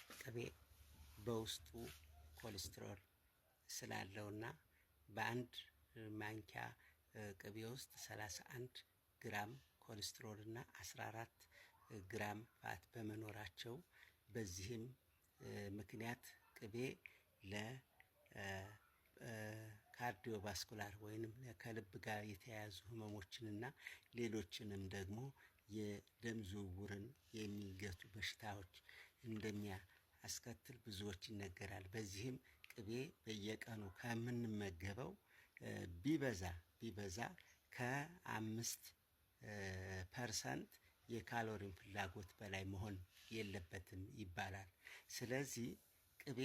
ቅቤ በውስጡ ኮሌስትሮል ስላለውና በአንድ ማንኪያ ቅቤ ውስጥ 31 ግራም ኮሌስትሮል እና 14 ግራም ፋት በመኖራቸው በዚህም ምክንያት ቅቤ ለካርዲዮቫስኩላር ወይንም ከልብ ጋር የተያያዙ ህመሞችንና ሌሎችንም ደግሞ የደም ዝውውርን የሚገቱ በሽታዎች እንደሚያስከትል ብዙዎች ይነገራል። በዚህም ቅቤ በየቀኑ ከምንመገበው ቢበዛ ከ5% የካሎሪን ፍላጎት በላይ መሆን የለበትም ይባላል። ስለዚህ ቅቤ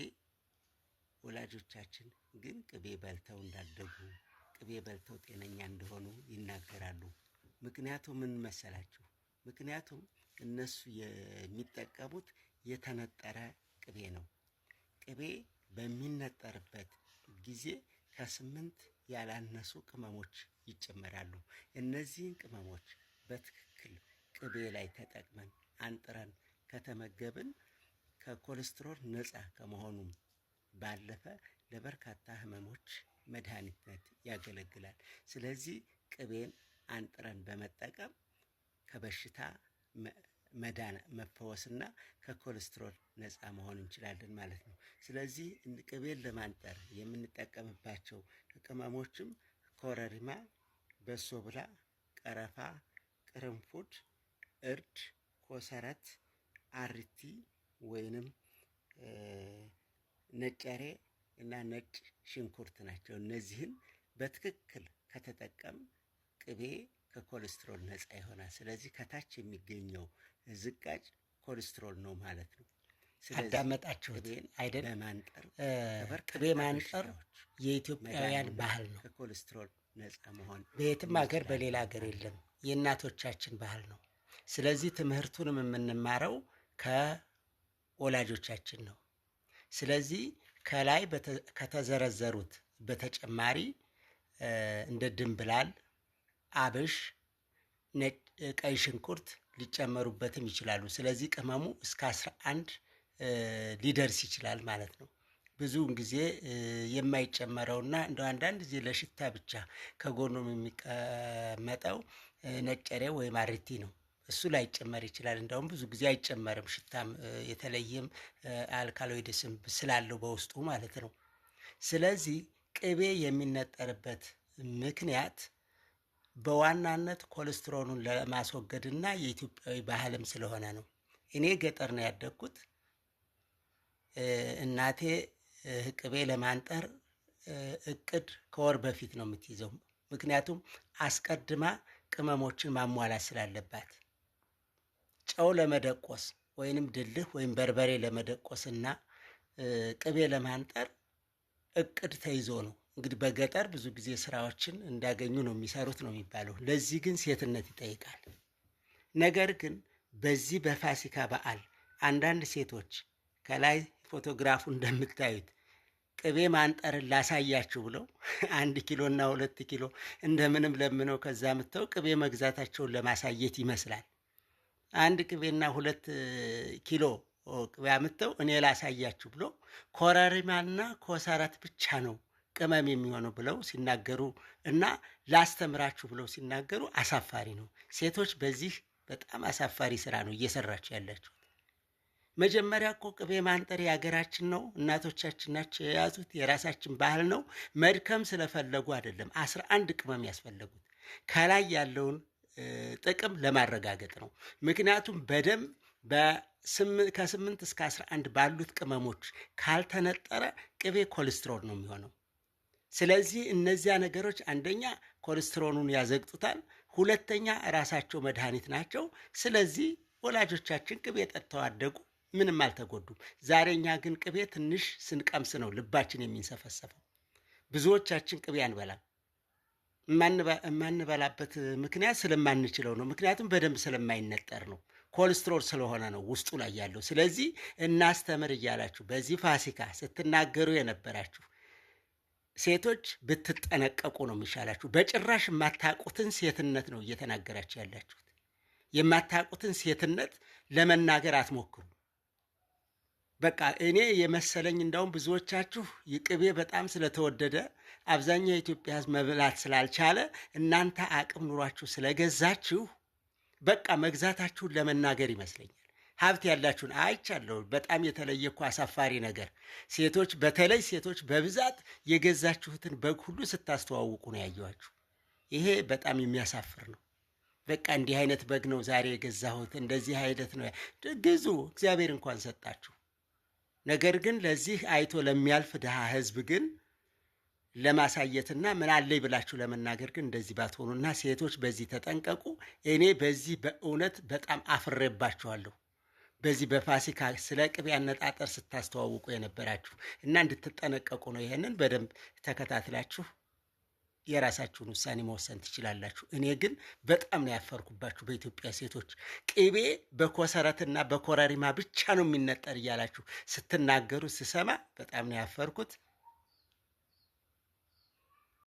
ወላጆቻችን ግን ቅቤ በልተው እንዳደጉ ቅቤ በልተው ጤነኛ እንደሆኑ ይናገራሉ። ምክንያቱም ምን መሰላችሁ? ምክንያቱም እነሱ የሚጠቀሙት የተነጠረ ቅቤ ነው። ቅቤ በሚነጠርበት ጊዜ ከ8 ያላነሱ ቅመሞች ይጨመራሉ። እነዚህን ቅመሞች በትክክል ቅቤ ላይ ተጠቅመን አንጥረን ከተመገብን ከኮሌስትሮል ነፃ ከመሆኑም ባለፈ ለበርካታ ህመሞች መድኃኒትነት ያገለግላል። ስለዚህ ቅቤን አንጥረን በመጠቀም ከበሽታ መዳን መፈወስና ከኮሌስትሮል ነፃ መሆን እንችላለን ማለት ነው። ስለዚህ ቅቤን ለማንጠር የምንጠቀምባቸው ቅመሞችም ኮረሪማ፣ በሶብላ፣ ቀረፋ፣ ቅርንፉድ፣ እርድ፣ ኮሰረት፣ አርቲ ወይንም ነጨሬ እና ነጭ ሽንኩርት ናቸው። እነዚህን በትክክል ከተጠቀም ቅቤ ከኮሌስትሮል ነፃ ይሆናል። ስለዚህ ከታች የሚገኘው ዝቃጭ ኮሌስትሮል ነው ማለት ነው። አዳመጣችሁት አይደል? ቅቤ ማንጠር የኢትዮጵያውያን ባህል ነው። ከኮሌስትሮል ነፃ መሆን በየትም ሀገር በሌላ ሀገር የለም፣ የእናቶቻችን ባህል ነው። ስለዚህ ትምህርቱንም የምንማረው ከወላጆቻችን ነው። ስለዚህ ከላይ ከተዘረዘሩት በተጨማሪ እንደ ድንብላል፣ አብሽ፣ ቀይ ሽንኩርት ሊጨመሩበትም ይችላሉ። ስለዚህ ቅመሙ እስከ 11 ሊደርስ ይችላል ማለት ነው። ብዙውን ጊዜ የማይጨመረውና እንደው አንዳንድ ጊዜ ለሽታ ብቻ ከጎኑም የሚቀመጠው ነጨሬ ወይም አርቲ ነው። እሱ ላይጨመር ይችላል። እንደውም ብዙ ጊዜ አይጨመርም፣ ሽታም የተለየም አልካሎይድስም ስላለው በውስጡ ማለት ነው። ስለዚህ ቅቤ የሚነጠርበት ምክንያት በዋናነት ኮሌስትሮሉን ለማስወገድና የኢትዮጵያዊ ባህልም ስለሆነ ነው። እኔ ገጠር ነው ያደግኩት። እናቴ ቅቤ ለማንጠር እቅድ ከወር በፊት ነው የምትይዘው። ምክንያቱም አስቀድማ ቅመሞችን ማሟላት ስላለባት ጨው ለመደቆስ ወይንም ድልህ ወይም በርበሬ ለመደቆስ እና ቅቤ ለማንጠር እቅድ ተይዞ ነው። እንግዲህ በገጠር ብዙ ጊዜ ስራዎችን እንዳገኙ ነው የሚሰሩት ነው የሚባለው። ለዚህ ግን ሴትነት ይጠይቃል። ነገር ግን በዚህ በፋሲካ በዓል አንዳንድ ሴቶች ከላይ ፎቶግራፉ እንደምታዩት ቅቤ ማንጠርን ላሳያችሁ ብለው 1 ኪሎ እና 2 ኪሎ እንደምንም ለምነው ከዛ ምተው ቅቤ መግዛታቸውን ለማሳየት ይመስላል። 1 ቅቤና 2 ኪሎ ቅቤ አምተው እኔ ላሳያችሁ ብሎ ኮረሪማና ኮሰረት ብቻ ነው ቅመም የሚሆነው ብለው ሲናገሩ እና ላስተምራችሁ ብለው ሲናገሩ አሳፋሪ ነው። ሴቶች በዚህ በጣም አሳፋሪ ስራ ነው እየሰራችሁ ያላችሁ። መጀመሪያ እኮ ቅቤ ማንጠር የሀገራችን ነው፣ እናቶቻችን ናቸው የያዙት፣ የራሳችን ባህል ነው። መድከም ስለፈለጉ አይደለም 11 ቅመም ያስፈለጉት ከላይ ያለውን ጥቅም ለማረጋገጥ ነው። ምክንያቱም በደም ከ8 እስከ 11 ባሉት ቅመሞች ካልተነጠረ ቅቤ ኮሌስትሮል ነው የሚሆነው። ስለዚህ እነዚያ ነገሮች አንደኛ ኮሌስትሮሉን ያዘግጡታል፣ ሁለተኛ ራሳቸው መድኃኒት ናቸው። ስለዚህ ወላጆቻችን ቅቤ ጠጥተው አደጉ፣ ምንም አልተጎዱም። ዛሬ እኛ ግን ቅቤ ትንሽ ስንቀምስ ነው ልባችን የሚንሰፈሰፈው። ብዙዎቻችን ቅቤ አንበላም። የማንበላበት ምክንያት ስለማንችለው ነው። ምክንያቱም በደንብ ስለማይነጠር ነው፣ ኮሌስትሮል ስለሆነ ነው ውስጡ ላይ ያለው። ስለዚህ እናስተምር እያላችሁ በዚህ ፋሲካ ስትናገሩ የነበራችሁ ሴቶች ብትጠነቀቁ ነው የሚሻላችሁ። በጭራሽ የማታውቁትን ሴትነት ነው እየተናገራችሁ ያላችሁት። የማታውቁትን ሴትነት ለመናገር አትሞክሩ። በቃ እኔ የመሰለኝ እንዳውም ብዙዎቻችሁ ቅቤ በጣም ስለተወደደ አብዛኛው የኢትዮጵያ ሕዝብ መብላት ስላልቻለ እናንተ አቅም ኑሯችሁ ስለገዛችሁ በቃ መግዛታችሁን ለመናገር ይመስለኛል። ሀብት ያላችሁን አይቻለሁ። በጣም የተለየ እኮ አሳፋሪ ነገር ሴቶች፣ በተለይ ሴቶች በብዛት የገዛችሁትን በግ ሁሉ ስታስተዋውቁ ነው ያየኋችሁ። ይሄ በጣም የሚያሳፍር ነው። በቃ እንዲህ አይነት በግ ነው ዛሬ የገዛሁት፣ እንደዚህ አይነት ነው ግዙ፣ እግዚአብሔር እንኳን ሰጣችሁ። ነገር ግን ለዚህ አይቶ ለሚያልፍ ድሃ ህዝብ ግን ለማሳየትና ምን አለኝ ብላችሁ ለመናገር ግን እንደዚህ ባትሆኑና ሴቶች በዚህ ተጠንቀቁ። እኔ በዚህ በእውነት በጣም አፍሬባችኋለሁ። በዚህ በፋሲካ ስለ ቅቤ አነጣጠር ስታስተዋውቁ የነበራችሁ እና እንድትጠነቀቁ ነው። ይሄንን በደንብ ተከታትላችሁ የራሳችሁን ውሳኔ መወሰን ትችላላችሁ። እኔ ግን በጣም ነው ያፈርኩባችሁ በኢትዮጵያ ሴቶች። ቅቤ በኮሰረትና በኮረሪማ ብቻ ነው የሚነጠር እያላችሁ ስትናገሩ ስሰማ በጣም ነው ያፈርኩት።